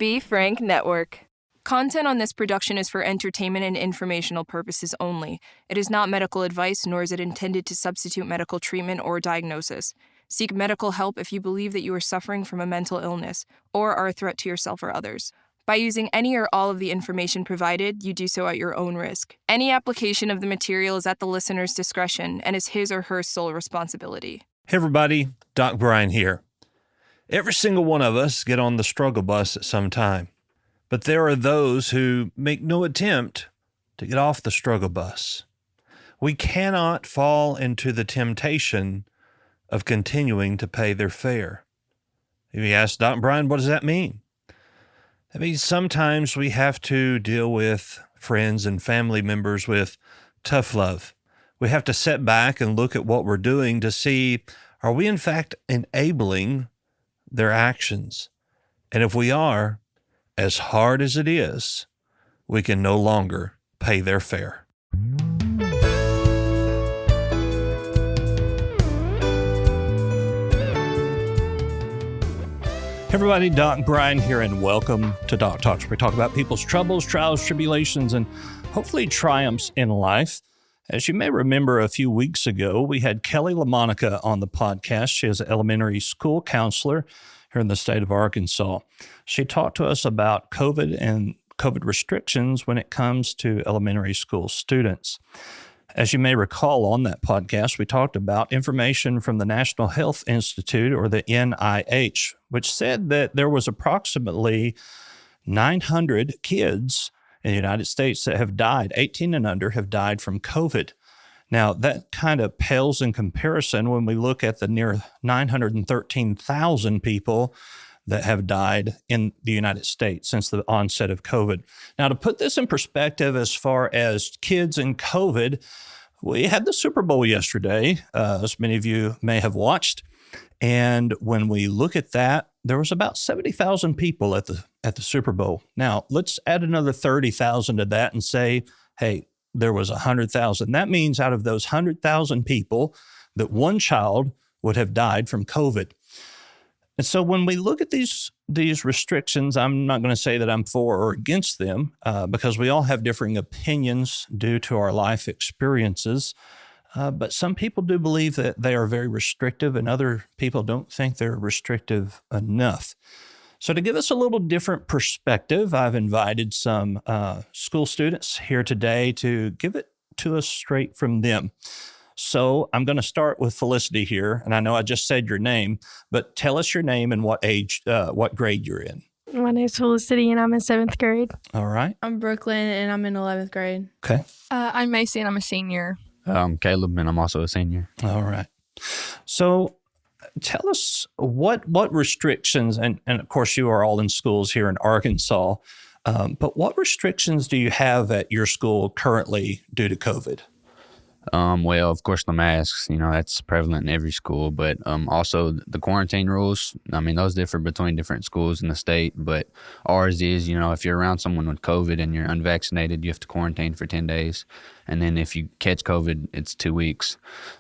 Be Frank Network. Content on this production is for entertainment and informational purposes only. It is not medical advice, nor is it intended to substitute medical treatment or diagnosis. Seek medical help if you believe that you are suffering from a mental illness or are a threat to yourself or others. By using any or all of the information provided, you do so at your own risk. Any application of the material is at the listener's discretion and is his or her sole responsibility. Hey everybody, Doc Brian here. Every single one of us get on the struggle bus at some time, but there are those who make no attempt to get off the struggle bus. We cannot fall into the temptation of continuing to pay their fare. If you ask Doc Brian, what does that mean? That means sometimes we have to deal with friends and family members with tough love. We have to sit back and look at what we're doing to see, are we in fact enabling their actions? And if we are, as hard as it is, we can no longer pay their fare. Hey everybody, Doc Brian here, and welcome to Doc Talks, where we talk about people's troubles, trials, tribulations, and hopefully triumphs in life. As you may remember, a few weeks ago, we had Kelly LaMonica on the podcast. She is an elementary school counselor here in the state of Arkansas. She talked to us about COVID and COVID restrictions when it comes to elementary school students. As you may recall on that podcast, we talked about information from the National Health Institute, or the NIH, which said that there was approximately 900 kids in the United States that have died, 18 and under, have died from COVID. Now, that kind of pales in comparison when we look at the near 913,000 people that have died in the United States since the onset of COVID. Now, to put this in perspective as far as kids and COVID, we had the Super Bowl yesterday, as many of you may have watched. And when we look at that, there was about 70,000 people at the Super Bowl. Now, let's add another 30,000 to that and say, hey, there was 100,000. That means out of those 100,000 people, that one child would have died from COVID. And so when we look at these restrictions, I'm not going to say that I'm for or against them because we all have differing opinions due to our life experiences. But some people do believe that they are very restrictive, and other people don't think they're restrictive enough. So to give us a little different perspective, I've invited some school students here today to give it to us straight from them. So I'm going to start with Felicity here, and I know I just said your name, but tell us your name and what grade you're in. My name's Felicity, and I'm in 7th grade. All right. I'm Brooklynn, and I'm in 11th grade. Okay. I'm Maysie, and I'm a senior. I'm Caleb, and I'm also a senior. All right. So tell us what restrictions, and of course you are all in schools here in Arkansas, but what restrictions do you have at your school currently due to COVID? Well, of course, the masks, that's prevalent in every school, but also the quarantine rules. I mean, those differ between different schools in the state, but ours is, if you're around someone with COVID and you're unvaccinated, you have to quarantine for 10 days. And then if you catch COVID, it's 2 weeks.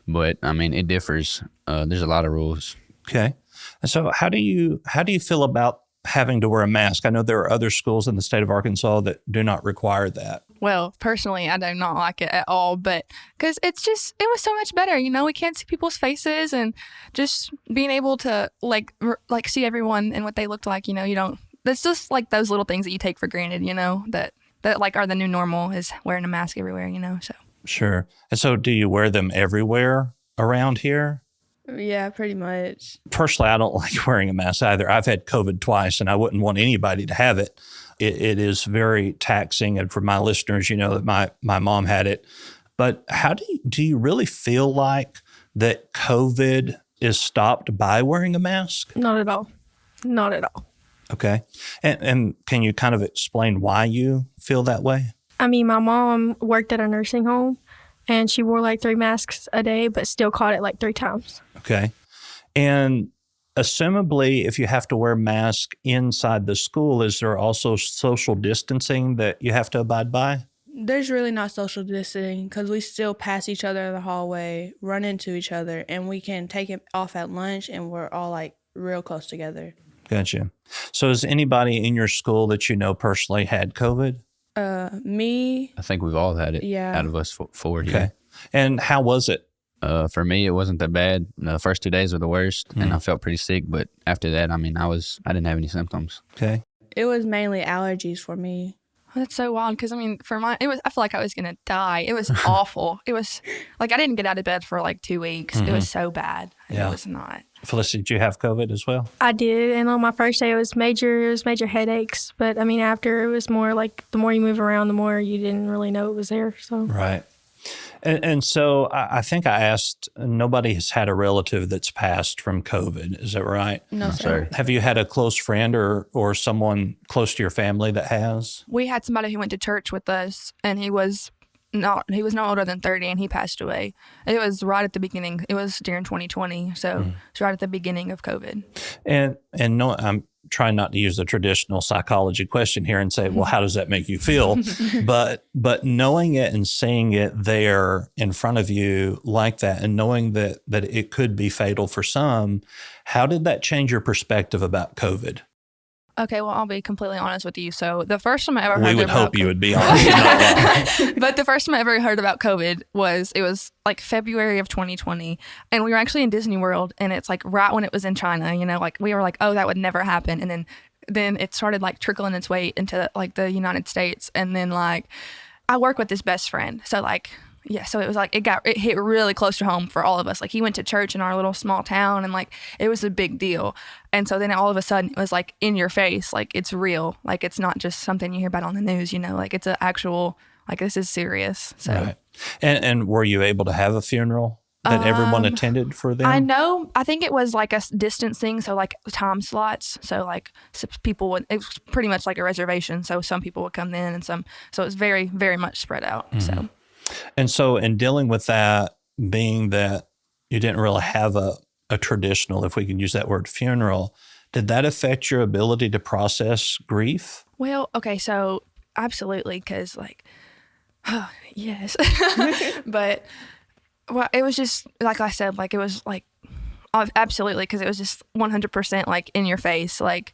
But, I mean, it differs. There's a lot of rules. Okay. And so how do you feel about having to wear a mask? I know there are other schools in the state of Arkansas that do not require that. Well, personally, I do not like it at all, but because it was so much better. We can't see people's faces, and just being able to like see everyone and what they looked like, that's just like those little things that you take for granted, that like are the new normal is wearing a mask everywhere, so. Sure. And so do you wear them everywhere around here? Yeah, pretty much. Personally, I don't like wearing a mask either. I've had COVID twice, and I wouldn't want anybody to have it. It is very taxing, and for my listeners, that my mom had it. But how do you really feel like that COVID is stopped by wearing a mask? Not at all. Not at all. Okay. And can you kind of explain why you feel that way? I mean, my mom worked at a nursing home, and she wore like 3 masks a day, but still caught it like 3 times. Okay. And assumably, if you have to wear a mask inside the school, is there also social distancing that you have to abide by? There's really not social distancing because we still pass each other in the hallway, run into each other, and we can take it off at lunch, and we're all like real close together. Gotcha. So has anybody in your school that you know personally had COVID? Me. I think we've all had it. Yeah. Out of us four. Okay. Yeah. And how was it? For me, it wasn't that bad. The first 2 days were the worst, and I felt pretty sick. But after that, I mean, I didn't have any symptoms. Okay. It was mainly allergies for me. That's so wild because, I mean, for mine, I feel like I was going to die. It was awful. It was like I didn't get out of bed for like 2 weeks. It was so bad. Yeah. It was not. Felicity, did you have COVID as well? I did, and on my first day it was major headaches. But I mean, after it was more like the more you move around, the more you didn't really know it was there. So Right. And so I think I asked, nobody has had a relative that's passed from COVID. Is that right? No, sir. Have you had a close friend or someone close to your family that has? We had somebody who went to church with us, and he was no older than 30, and he passed away. It was right at the beginning. It was during 2020, so it's right at the beginning of COVID. And no, I'm trying not to use the traditional psychology question here and say, well, how does that make you feel? but knowing it and seeing it there in front of you like that, and knowing that it could be fatal for some, how did that change your perspective about COVID? Okay, well, I'll be completely honest with you. So the first time I ever heard We would about hope you would be honest. And not lie. But the first time I ever heard about COVID it was like February of 2020, and we were actually in Disney World, and it's like right when it was in China, like we were like, oh, that would never happen. And then it started like trickling its way into like the United States. And then like I work with this best friend. So like, yeah, so it was like it hit really close to home for all of us. Like he went to church in our little small town, and like it was a big deal. And so then all of a sudden it was like in your face, like it's real. Like it's not just something you hear about on the news, like it's an actual, like this is serious. So Right. And were you able to have a funeral that everyone attended for them? I know. I think it was like a distance thing, so like time slots. So like people would. It was pretty much like a reservation. So some people would come in, and some. So it was very, very much spread out. So. And so in dealing with that, being that you didn't really have a traditional, if we can use that word, funeral, did that affect your ability to process grief? Well, okay, so absolutely, because like, yes, but well, it was just like I said, like it was like absolutely, because it was just 100% like in your face, like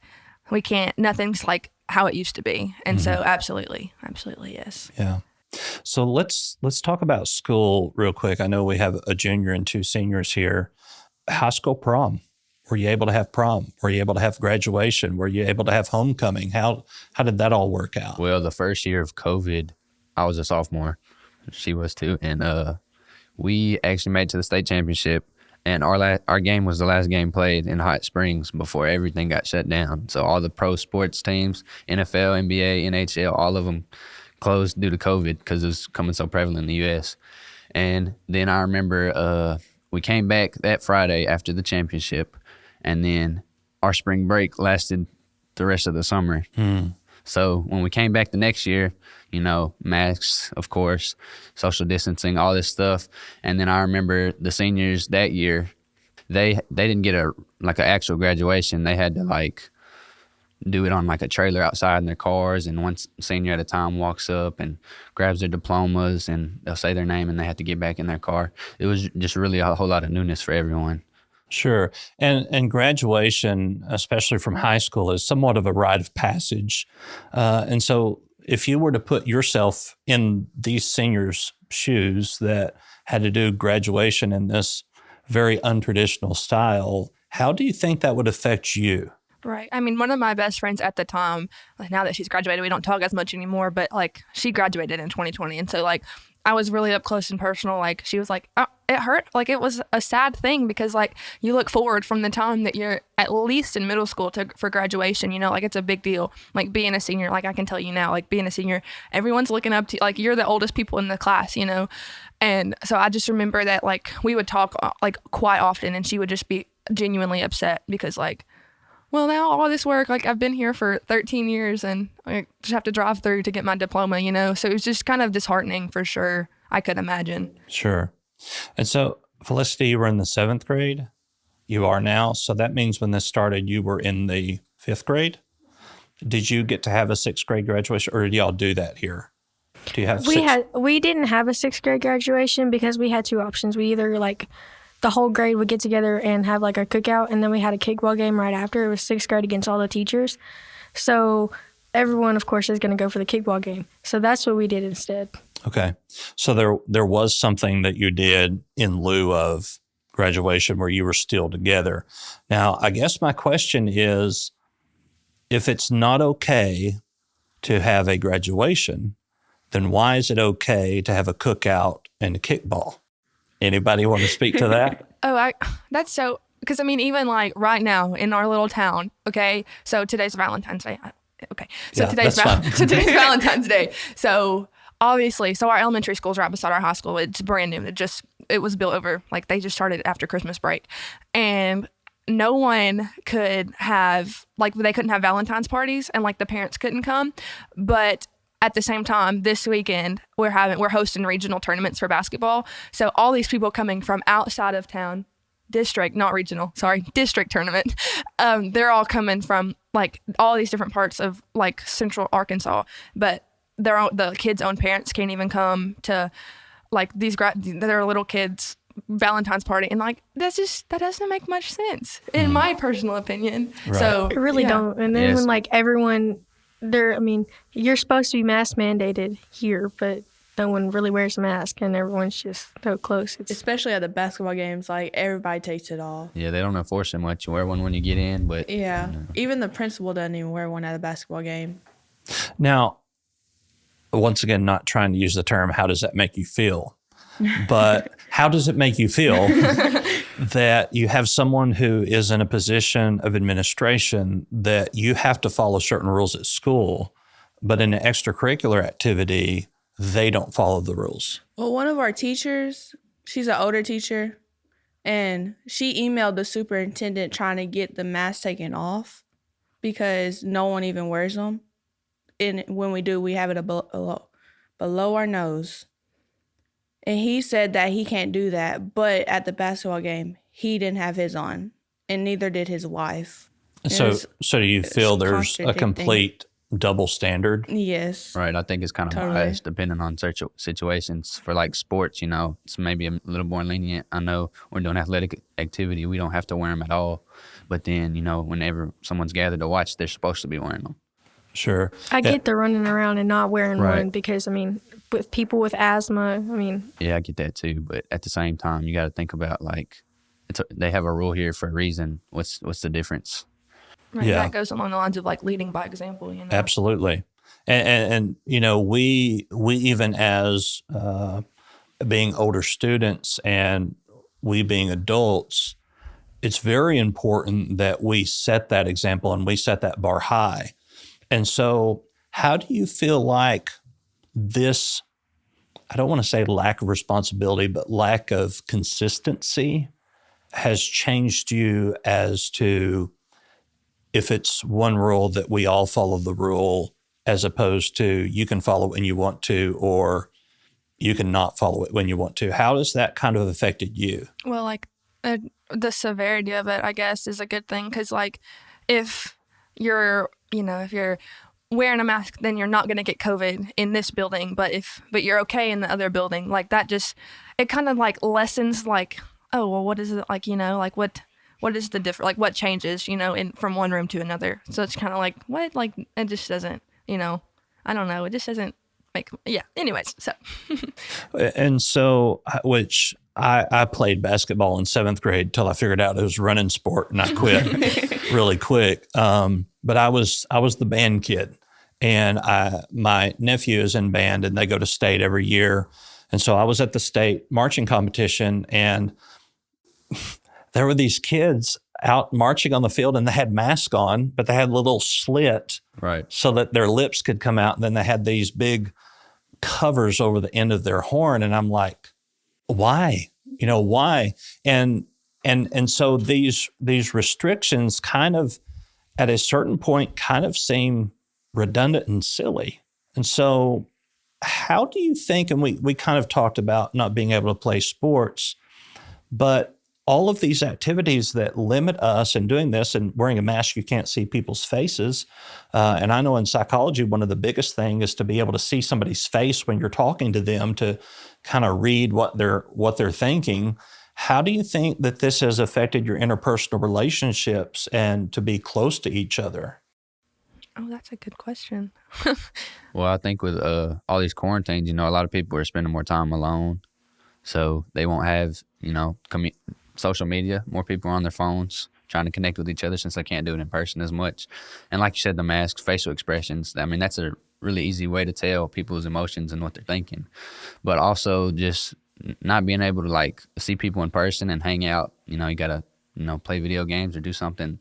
nothing's like how it used to be, and so absolutely, yes. Yeah. So let's talk about school real quick. I know we have a junior and 2 seniors here. High school prom. Were you able to have prom? Were you able to have graduation? Were you able to have homecoming? How did that all work out? Well, the first year of COVID, I was a sophomore. She was too. And we actually made it to the state championship. And our game was the last game played in Hot Springs before everything got shut down. So all the pro sports teams, NFL, NBA, NHL, all of them closed due to COVID because it was coming so prevalent in the U.S. And then I remember we came back that Friday after the championship, and then our spring break lasted the rest of the summer. So when we came back the next year, masks, of course, social distancing, all this stuff. And then I remember the seniors that year, they didn't get an actual graduation. They had to do it on like a trailer outside in their cars, and one senior at a time walks up and grabs their diplomas, and they'll say their name, and they have to get back in their car. It was just really a whole lot of newness for everyone. Sure. And graduation, especially from high school, is somewhat of a rite of passage. And so if you were to put yourself in these seniors' shoes that had to do graduation in this very untraditional style, how do you think that would affect you? Right. I mean, one of my best friends at the time, like now that she's graduated, we don't talk as much anymore, but like she graduated in 2020. And so like I was really up close and personal. Like she was like, oh, it hurt. Like it was a sad thing because like you look forward from the time that you're at least in middle school for graduation, like it's a big deal. Like being a senior, like I can tell you now, like being a senior, everyone's looking up to, like you're the oldest people in the class, And so I just remember that like we would talk like quite often, and she would just be genuinely upset because like, well, now all this work, like I've been here for 13 years and I just have to drive through to get my diploma, So it was just kind of disheartening for sure. I could imagine. Sure. And so, Felicity, you were in the 7th grade. You are now. So that means when this started, you were in the 5th grade. Did you get to have a 6th grade graduation, or did y'all do that here? Do you have we didn't have a 6th grade graduation because we had 2 options. We either the whole grade would get together and have like a cookout, and then we had a kickball game right after. It was 6th grade against all the teachers. So everyone, of course, is going to go for the kickball game. So that's what we did instead. Okay. So there was something that you did in lieu of graduation where you were still together. Now, I guess my question is, if it's not okay to have a graduation, then why is it okay to have a cookout and a kickball? Anybody want to speak to that? That's so, because I mean, even like right now in our little town, okay, so today's Valentine's Day. Okay, so Yeah, today's that's fine. today's Valentine's Day. So obviously, so our elementary school's right beside our high school. It's brand new. It was built over, like they just started after Christmas break. And no one could have, like they couldn't have Valentine's parties, and like the parents couldn't come. But at the same time, this weekend, we're hosting regional tournaments for basketball. So all these people coming from outside of town, district tournament. They're all coming from like all these different parts of like central Arkansas, but the kids' own parents can't even come to like their little kids' Valentine's party, and like that doesn't make much sense in my personal opinion. Right. So It really don't. And then when like everyone, you're supposed to be mask mandated here, but no one really wears a mask, and everyone's just so close. Especially at the basketball games, like everybody takes it off. Yeah, they don't enforce it much. You wear one when you get in, but Yeah, even the principal doesn't even wear one at a basketball game. Now, once again, not trying to use the term, how does that make you feel? But how does it make you feel that you have someone who is in a position of administration that you have to follow certain rules at school, but in an extracurricular activity, they don't follow the rules? Well, one of our teachers, she's an older teacher, and she emailed the superintendent trying to get the mask taken off because no one even wears them. And when we do, we have it below our nose. And he said that he can't do that, but at the basketball game, he didn't have his on, and neither did his wife. So do you feel there's a complete double standard? Yes. right. I think it's kind of Totally. biased depending on situations. For like sports, it's maybe a little more lenient. I know we're doing athletic activity, we don't have to wear them at all. But then, whenever someone's gathered to watch, they're supposed to be wearing them. Sure. I get the running around and not wearing Right. one because, with people with asthma, Yeah, I get that too. But at the same time, you got to think about like they have a rule here for a reason. What's the difference? right, Yeah. that goes along the lines of like leading by example. Absolutely. And we even as being older students and we being adults, it's very important that we set that example and we set that bar high. And so how do you feel like this, I don't want to say lack of responsibility, but lack of consistency has changed you as to if it's one rule that we all follow the rule as opposed to you can follow it when you want to or you can not follow it when you want to? How has that kind of affected you? Well, like the severity of it, I guess, is a good thing because, like, if you're wearing a mask, then you're not going to get COVID in this building. But you're okay in the other building, like that it kind of like lessens like, oh, well, what is it like? Like what is the difference? Like what changes? From one room to another. So it's kind of like what? Like it just doesn't. I don't know. It just doesn't make. Yeah. Anyways, so. And so, which I played basketball in 7th grade till I figured out it was a running sport and I quit really quick. But I was the band kid, and my nephew is in band and they go to state every year. And so I was at the state marching competition, and there were these kids out marching on the field and they had masks on, but they had a little slit Right. so that their lips could come out. And then they had these big covers over the end of their horn. And I'm like, why? Why? And so these restrictions kind of at a certain point kind of seem redundant and silly. And so how do you think, and we kind of talked about not being able to play sports, but all of these activities that limit us in doing this, and wearing a mask, you can't see people's faces. And I know in psychology, one of the biggest things is to be able to see somebody's face when you're talking to them to kind of read what they're thinking. How do you think that this has affected your interpersonal relationships and to be close to each other? Oh, that's a good question. Well, I think with all these quarantines, a lot of people are spending more time alone, so they won't have social media. More people are on their phones trying to connect with each other since they can't do it in person as much. And like you said, the masks, facial expressions. I mean, that's a really easy way to tell people's emotions and what they're thinking. But also just not being able to like see people in person and hang out. You gotta play video games or do something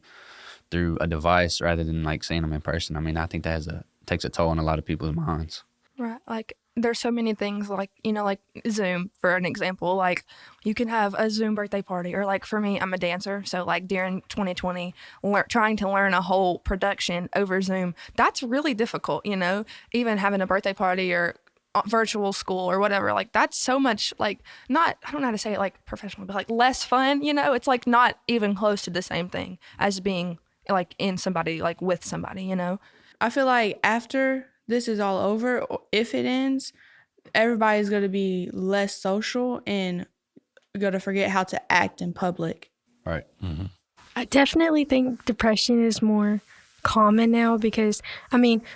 through a device rather than like seeing them in person. I mean, I think that takes a toll on a lot of people's minds. Right. Like there's so many things like, like Zoom, for an example, like you can have a Zoom birthday party, or like for me, I'm a dancer. So like during 2020, trying to learn a whole production over Zoom, that's really difficult, even having a birthday party or virtual school or whatever, like that's so much like I don't know how to say it like professional, but like less fun, it's like not even close to the same thing as being like in somebody, like with somebody, I feel like after this is all over, or if it ends, everybody's going to be less social and going to forget how to act in public. Right. Mm-hmm. I definitely think depression is more common now because,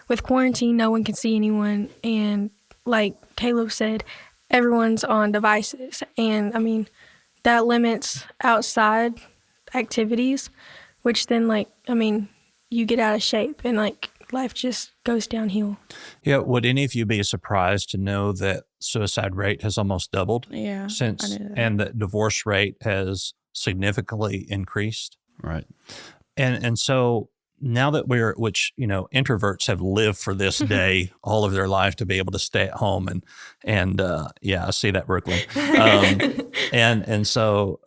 with quarantine, no one can see anyone. And like Caleb said, everyone's on devices. And, that limits outside activities, which then, you get out of shape and, life just goes downhill. Yeah. Would any of you be surprised to know that suicide rate has almost doubled? Yeah. Since, and that divorce rate has significantly increased? Right. And so now that introverts have lived for this day all of their life to be able to stay at home and I see that, Brooklyn. And so,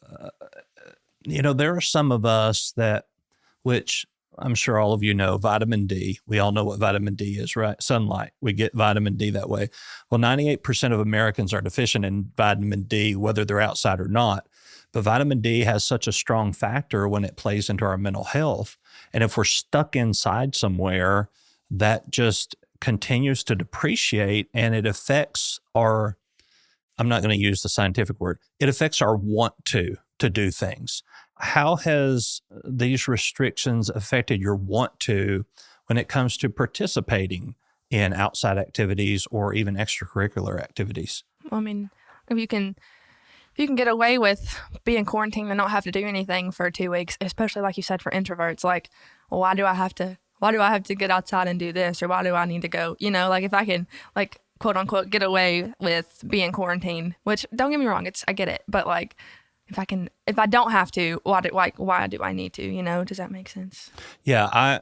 there are some of us which I'm sure all of you know, vitamin D. We all know what vitamin D is, right? Sunlight. We get vitamin D that way. Well, 98% of Americans are deficient in vitamin D, whether they're outside or not. But vitamin D has such a strong factor when it plays into our mental health. And if we're stuck inside somewhere, that just continues to depreciate, and it affects I'm not going to use the scientific word, it affects our want to do things. How has these restrictions affected your want to when it comes to participating in outside activities or even extracurricular activities? Well, if you can get away with being quarantined and not have to do anything for 2 weeks, especially like you said, for introverts, like, well, why do I have to get outside and do this? Or why do I need to go? If I can like quote unquote get away with being quarantined, which don't get me wrong, I get it. But like, if I don't have to, why do I need to? Does that make sense? Yeah,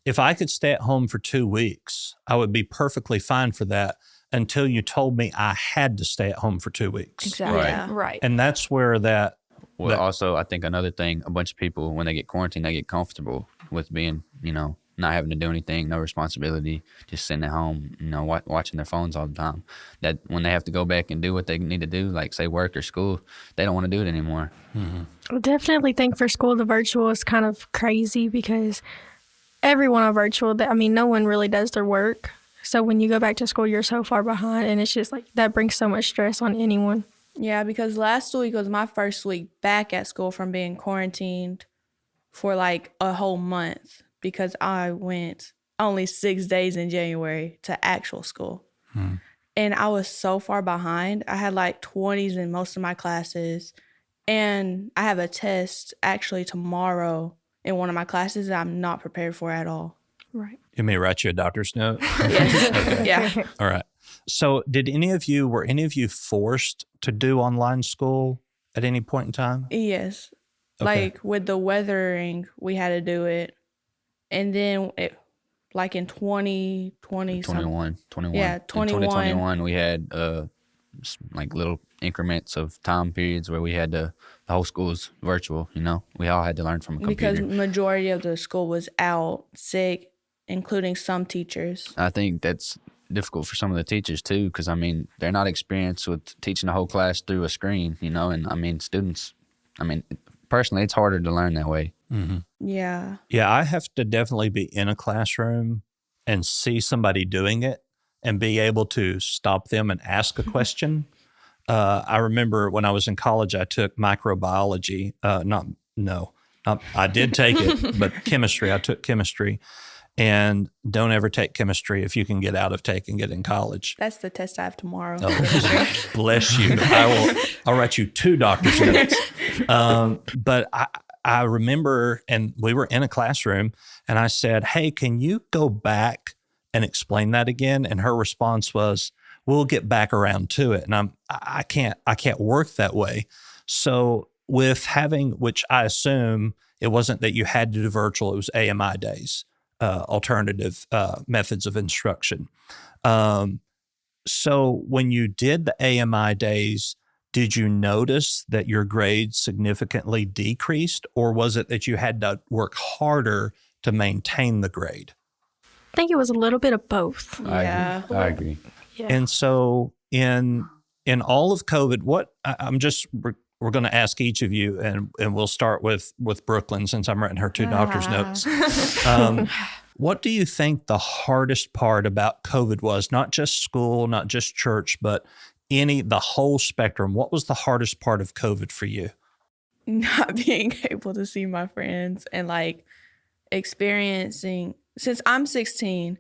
if I could stay at home for 2 weeks, I would be perfectly fine for that until you told me I had to stay at home for 2 weeks. Exactly. Right. Right. And that's where Also, I think another thing, a bunch of people, when they get quarantined, they get comfortable with being, not having to do anything, no responsibility, just sitting at home, watching their phones all the time. That when they have to go back and do what they need to do, like say work or school, they don't want to do it anymore. I definitely think for school, the virtual is kind of crazy because everyone on virtual, no one really does their work. So when you go back to school, you're so far behind, and it's just like that brings so much stress on anyone. Yeah, because last week was my first week back at school from being quarantined for like a whole month because I went only 6 days in January to actual school. And I was so far behind. I had like 20s in most of my classes. And I have a test actually tomorrow in one of my classes that I'm not prepared for at all. Right. You may write you a doctor's note? Yes. Okay. Yeah. All right. So were any of you forced to do online school at any point in time? Yes. Okay. Like with the weathering, we had to do it. And then like in 2020, 21. Yeah, In 2021, we had like little increments of time periods where we had the whole school's virtual, We all had to learn from a computer. because majority of the school was out sick, including some teachers. I think that's difficult for some of the teachers too, because they're not experienced with teaching a whole class through a screen, and students, personally, it's harder to learn that way. Mm-hmm. Yeah. Yeah, I have to definitely be in a classroom and see somebody doing it and be able to stop them and ask a question. I remember when I was in college, I took microbiology. I did take it, but chemistry. I took chemistry. And don't ever take chemistry if you can get out of taking it in college. That's the test I have tomorrow. Oh, bless you. I'll write you 2 doctor's notes. But I remember, and we were in a classroom, and I said, "Hey, can you go back and explain that again?" And her response was, "We'll get back around to it." And I can't work that way. So with having, which I assume it wasn't that you had to do virtual, it was AMI days. Alternative methods of instruction. So when you did the AMI days, did you notice that your grades significantly decreased, or was it that you had to work harder to maintain the grade? I think it was a little bit of both. I agree. Yeah. And so in all of COVID, we're going to ask each of you, and we'll start with Brooklyn, since I'm writing her 2 doctor's notes. What do you think the hardest part about COVID was? Not just school, not just church, but the whole spectrum. What was the hardest part of COVID for you? Not being able to see my friends and experiencing, since I'm 16,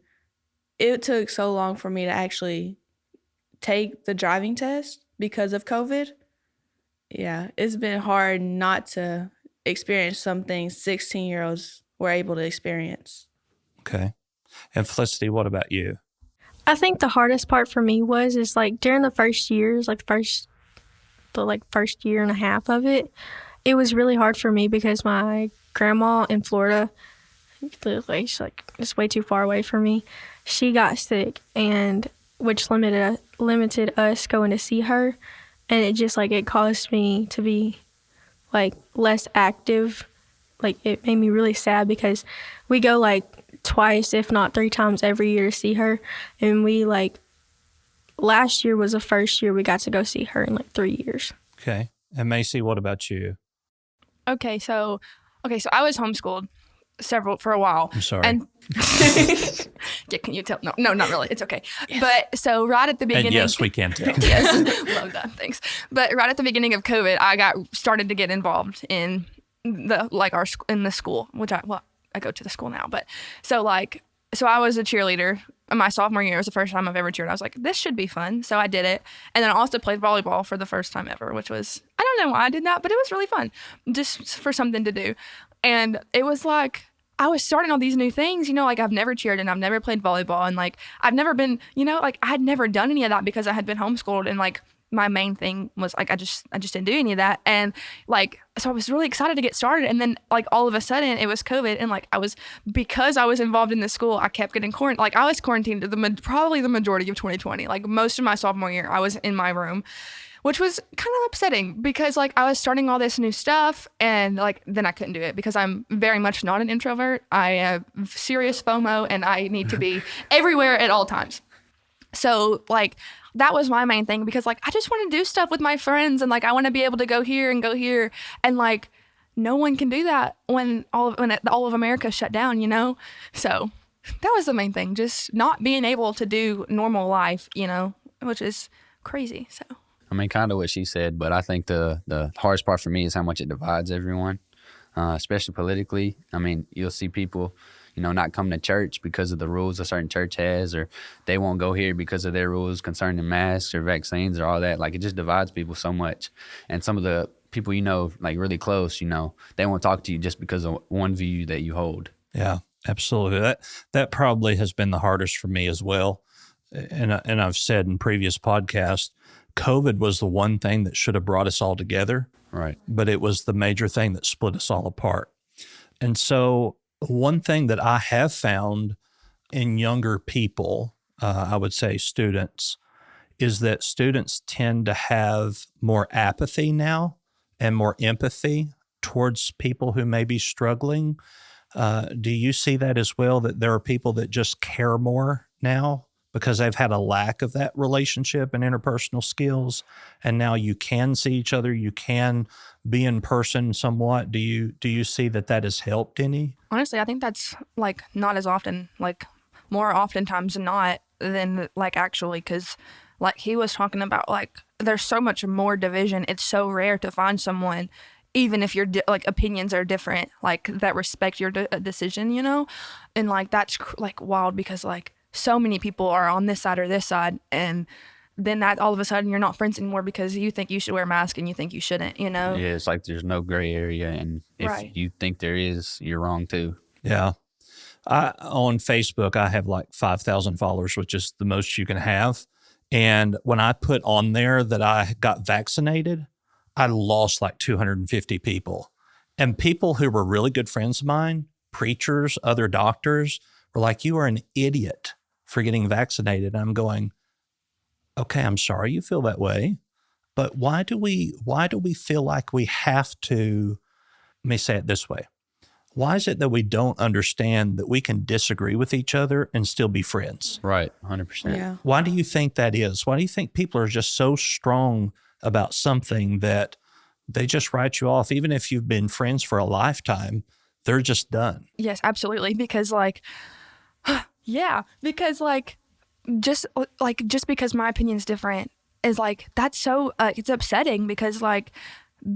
it took so long for me to actually take the driving test because of COVID. Yeah, it's been hard not to experience some things 16-year-olds were able to experience. Okay. And Felicity, what about you? I think the hardest part for me was during the first years, the first year and a half of it, it was really hard for me because my grandma in Florida, it's way too far away from me. She got sick, and which limited us going to see her, and it just it caused me to be less active. It made me really sad because we go twice, if not 3 times every year to see her. And we last year was the first year we got to go see her in 3 years. Okay. And Maysie, what about you? Okay, so I was homeschooled for a while. I'm sorry. And yeah, can you tell? No, not really. It's okay. Yes. But so right at the beginning. And yes, we can tell. Yes, love that. Thanks. But right at the beginning of COVID, I started to get involved in in the school, which I go to the school now. But so I was a cheerleader. My sophomore year was the first time I've ever cheered. I was like, this should be fun. So I did it. And then I also played volleyball for the first time ever, which was, I don't know why I did that, but it was really fun just for something to do. And it was I was starting all these new things, I've never cheered and I've never played volleyball. And I've never been, I had never done any of that because I had been homeschooled. And my main thing was I just didn't do any of that. And so I was really excited to get started. And then all of a sudden it was COVID. And because I was involved in the school, I kept getting quarantined. I was quarantined probably the majority of 2020. Most of my sophomore year, I was in my room, which was kind of upsetting because I was starting all this new stuff and then I couldn't do it because I'm very much not an introvert. I have serious FOMO and I need to be everywhere at all times. So that was my main thing because I just want to do stuff with my friends and I want to be able to go here and go here. And no one can do that when all of America shut down, So that was the main thing, just not being able to do normal life, which is crazy. So I mean, kind of what she said, but I think the hardest part for me is how much it divides everyone, especially politically. I mean, you'll see people, not come to church because of the rules a certain church has, or they won't go here because of their rules concerning masks or vaccines or all that. It just divides people so much. And some of the people, really close, they won't talk to you just because of one view that you hold. Yeah, absolutely. That probably has been the hardest for me as well. And I've said in previous podcasts, COVID was the one thing that should have brought us all together. Right. But it was the major thing that split us all apart. And so one thing that I have found in younger people, I would say students, is that students tend to have more apathy now and more empathy towards people who may be struggling. Do you see that as well, that there are people that just care more now because they've had a lack of that relationship and interpersonal skills, and now you can see each other, you can be in person somewhat? Do you see that has helped any? Honestly, I think that's not as often, more oftentimes than not than actually, because like he was talking about, like there's so much more division. It's so rare to find someone, even if your like opinions are different, like that respect your decision, you know? And like that's like wild, because like so many people are on this side or this side, and then that all of a sudden you're not friends anymore because you think you should wear a mask and you think you shouldn't, you know? Yeah, it's like there's no gray area, and if Right. you think there is, you're wrong too. Yeah. On Facebook, I have like 5,000 followers, which is the most you can have. And when I put on there that I got vaccinated, I lost like 250 people. And people who were really good friends of mine, preachers, other doctors, were like, you are an idiot for getting vaccinated. And I'm going, okay, I'm sorry you feel that way, but why do we feel like we have to, let me say it this way. Why is it that we don't understand that we can disagree with each other and still be friends? Right, 100%. Yeah. Why do you think that is? Why do you think people are just so strong about something that they just write you off? Even if you've been friends for a lifetime, they're just done. Yes, absolutely. Because like, yeah, because like, just because my opinion's different is like, that's so, it's upsetting, because like,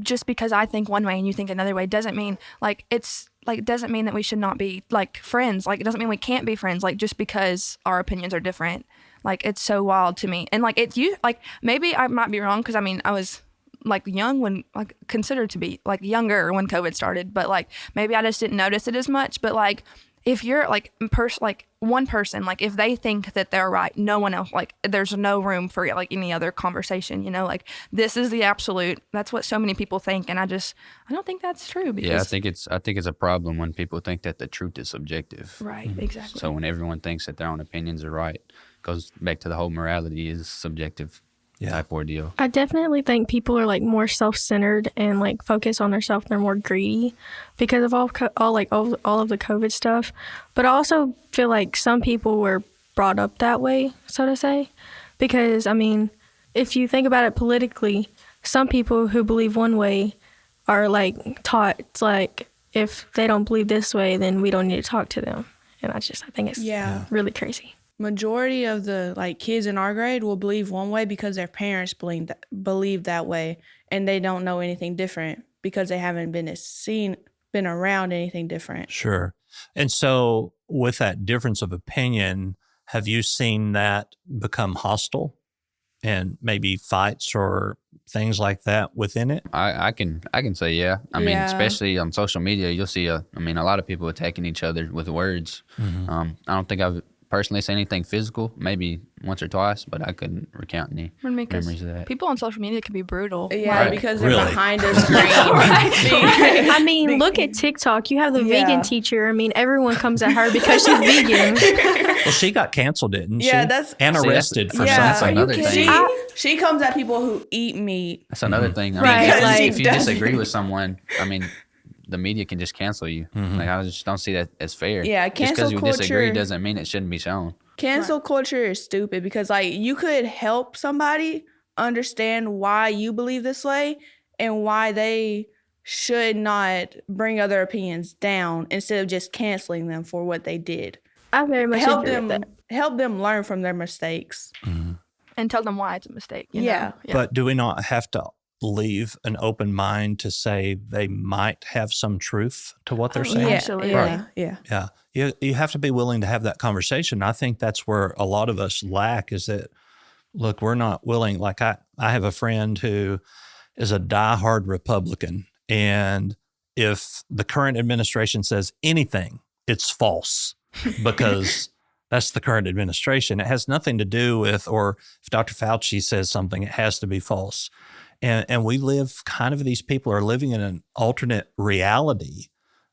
just because I think one way and you think another way doesn't mean like, it's like, doesn't mean that we should not be like friends. Like, it doesn't mean we can't be friends, like just because our opinions are different. Like, it's so wild to me. And like, it's you, like, maybe I might be wrong, because I mean, I was like young when, like, considered to be like younger when COVID started, but like maybe I just didn't notice it as much. But like, if you're like one person, like if they think that they're right, no one else, like there's no room for like any other conversation, you know, like this is the absolute. That's what so many people think, and I don't think that's true. Because, Yeah, I think it's a problem when people think that the truth is subjective. Right, exactly. So when everyone thinks that their own opinions are right, it goes back to the whole morality is subjective type ordeal. I definitely think people are like more self-centered and like focus on themselves. They're more greedy because of all of the COVID stuff. But I also feel like some people were brought up that way, so to say, because I mean, if you think about it politically, some people who believe one way are like taught, it's like, if they don't believe this way, then we don't need to talk to them. And I think it's really crazy. Majority of the like kids in our grade will believe one way because their parents believe that way, and they don't know anything different because they haven't been around anything different. Sure. And so with that difference of opinion, have you seen that become hostile and maybe fights or things like that within it? I can say yeah. I mean, especially on social media, you'll see a lot of people attacking each other with words. Mm-hmm. I don't think I've personally seen anything physical, maybe once or twice, but I couldn't recount any memories of that. People on social media can be brutal. Yeah, Right. because they're Really? behind a screen. I mean, look at TikTok. You have the vegan teacher. I mean, everyone comes at her because she's vegan. Well, she got canceled, didn't she? Yeah, that's- and See, arrested for that's something. another thing. She comes at people who eat meat. That's another thing. I Right, mean, if, like- if you disagree with someone, I mean, the media can just cancel you. Mm-hmm. Like, I just don't see that as fair. Yeah, just because cancel you culture- disagree doesn't mean it shouldn't be shown. Cancel culture is stupid because like you could help somebody understand why you believe this way and why they should not bring other opinions down instead of just canceling them for what they did. I very much Help agree with them that. help them learn from their mistakes. And tell them why it's a mistake. You Yeah. know? But do we not have to leave an open mind to say they might have some truth to what they're saying? Yeah. Absolutely. Yeah. Yeah. You have to be willing to have that conversation. I think that's where a lot of us lack is that, look, we're not willing. Like I have a friend who is a diehard Republican, and if the current administration says anything, it's false because that's the current administration. It has nothing to do with, or if Dr. Fauci says something, it has to be false. And we live kind of, these people are living in an alternate reality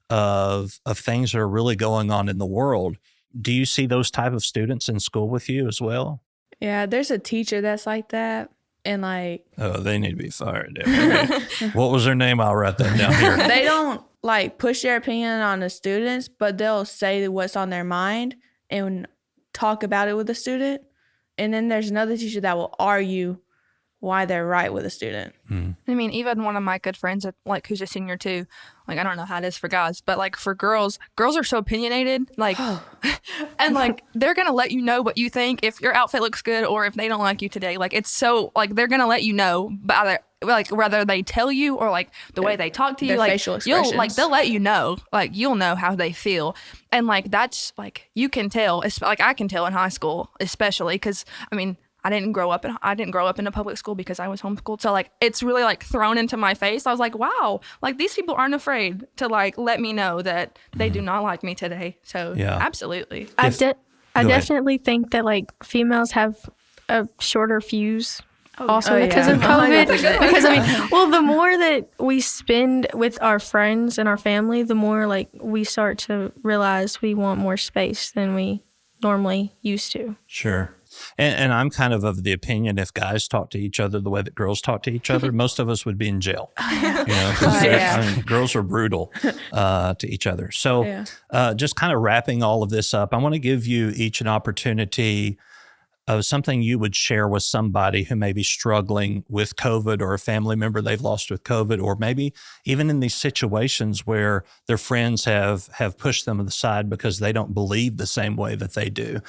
of things that are really going on in the world. Do you see those type of students in school with you as well? Yeah, there's a teacher that's like that. And like Oh, they need to be fired. What was their name? I'll write that down here. they don't like push their opinion on the students, but they'll say what's on their mind and talk about it with the student. And then there's another teacher that will argue why they're right with a student. I mean, even one of my good friends, like, who's a senior too, like, I don't know how it is for guys, but like for girls are so opinionated, like, and like they're gonna let you know what you think if your outfit looks good or if they don't like you today. Like, it's so, like, they're gonna let you know by their, like, whether they tell you or like the way they talk to you, Their like facial expressions. you'll, like, they'll let you know, like, you'll know how they feel. And like, that's like, you can tell, like, I can tell in high school, especially because, I mean, I didn't grow up in a public school because I was homeschooled. So like, it's really like thrown into my face. I was like, wow, like, these people aren't afraid to like let me know that they do not like me today. So absolutely. I definitely think that like females have a shorter fuse also because of COVID. Because I mean, well, the more that we spend with our friends and our family, the more like we start to realize we want more space than we normally used to. Sure. And I'm kind of the opinion, if guys talk to each other the way that girls talk to each other, most of us would be in jail. You know, 'cause I mean, girls are brutal to each other. So just kind of wrapping all of this up, I want to give you each an opportunity of something you would share with somebody who may be struggling with COVID, or a family member they've lost with COVID, or maybe even in these situations where their friends have pushed them aside because they don't believe the same way that they do.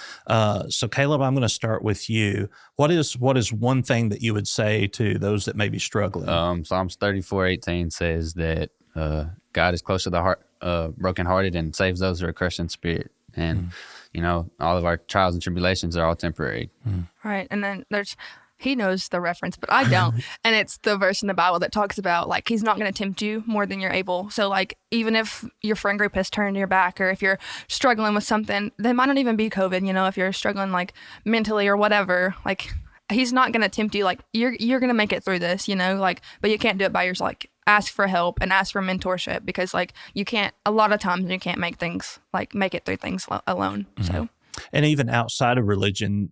So Caleb, I'm going to start with you. What is one thing that you would say to those that may be struggling? Psalms 34:18 says that God is close to the heart, brokenhearted, and saves those who are crushed in spirit. And you know, all of our trials and tribulations are all temporary. Right. And then he knows the reference, but I don't. And it's the verse in the Bible that talks about, like, he's not going to tempt you more than you're able. So, like, even if your friend group has turned your back, or if you're struggling with something, that might not even be COVID, you know, if you're struggling, like, mentally or whatever, like, he's not going to tempt you. Like, you're going to make it through this, you know, like, but you can't do it by yourself. Like, ask for help and ask for mentorship, because like, a lot of times you can't make it through things alone. So, and even outside of religion,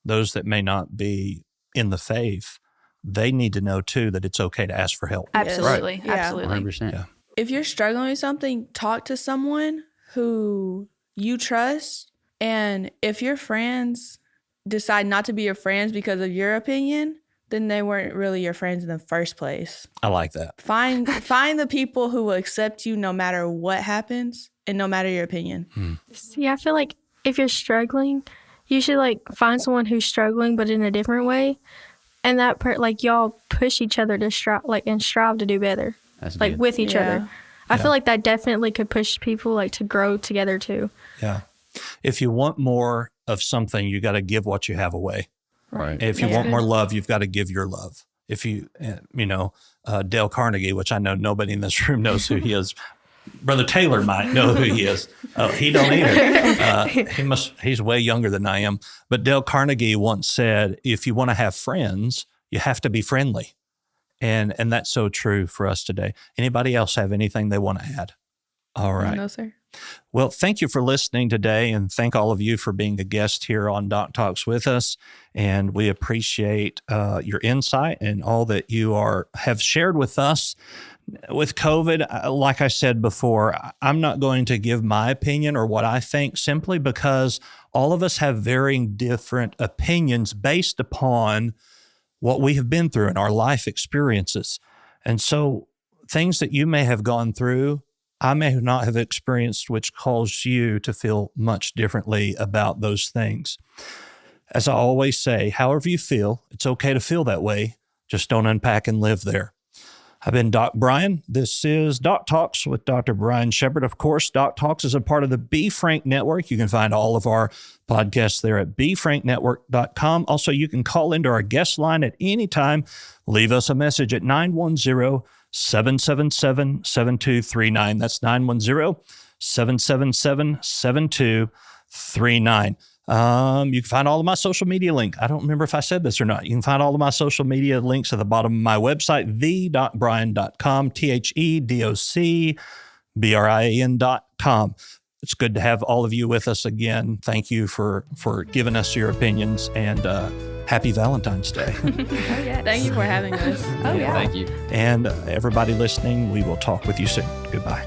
those that may not be in the faith, they need to know too that it's okay to ask for help. Absolutely. Right. Yeah. Absolutely. 100%. Yeah. If you're struggling with something, talk to someone who you trust. And if your friends decide not to be your friends because of your opinion, then they weren't really your friends in the first place. I like that. Find the people who will accept you no matter what happens and no matter your opinion. Yeah, I feel like if you're struggling, you should like find someone who's struggling but in a different way, and that like y'all push each other to strive to do better. That's like good. with each other. I feel like that definitely could push people like to grow together too. Yeah. If you want more of something, you got to give what you have away. Right. If you want more love, you've got to give your love. If you know, Dale Carnegie, which I know nobody in this room knows who he is. Brother Taylor might know who he is. Oh, he don't either. He's way younger than I am. But Dale Carnegie once said, if you want to have friends, you have to be friendly. And that's so true for us today. Anybody else have anything they want to add? All right. No, sir. Well, thank you for listening today, and thank all of you for being a guest here on Doc Talks with us. And we appreciate your insight and all that you have shared with us. With COVID, like I said before, I'm not going to give my opinion or what I think, simply because all of us have varying different opinions based upon what we have been through in our life experiences. And so things that you may have gone through, I may not have experienced, which caused you to feel much differently about those things. As I always say, however you feel, it's okay to feel that way. Just don't unpack and live there. I've been Doc Brian. This is Doc Talks with Dr. Brian Shepard. Of course, Doc Talks is a part of the Be Frank Network. You can find all of our podcasts there at BeFrankNetwork.com. Also, you can call into our guest line at any time. Leave us a message at 910-777-7239. That's 910-777-7239. You can find all of my social media links. I don't remember if I said this or not. You can find all of my social media links at the bottom of my website, thedocbrian.com, THEDOCBRIAN.com. It's good to have all of you with us again. Thank you for giving us your opinions, and happy Valentine's Day. Thank you for having us. Thank you. And everybody listening, we will talk with you soon. Goodbye.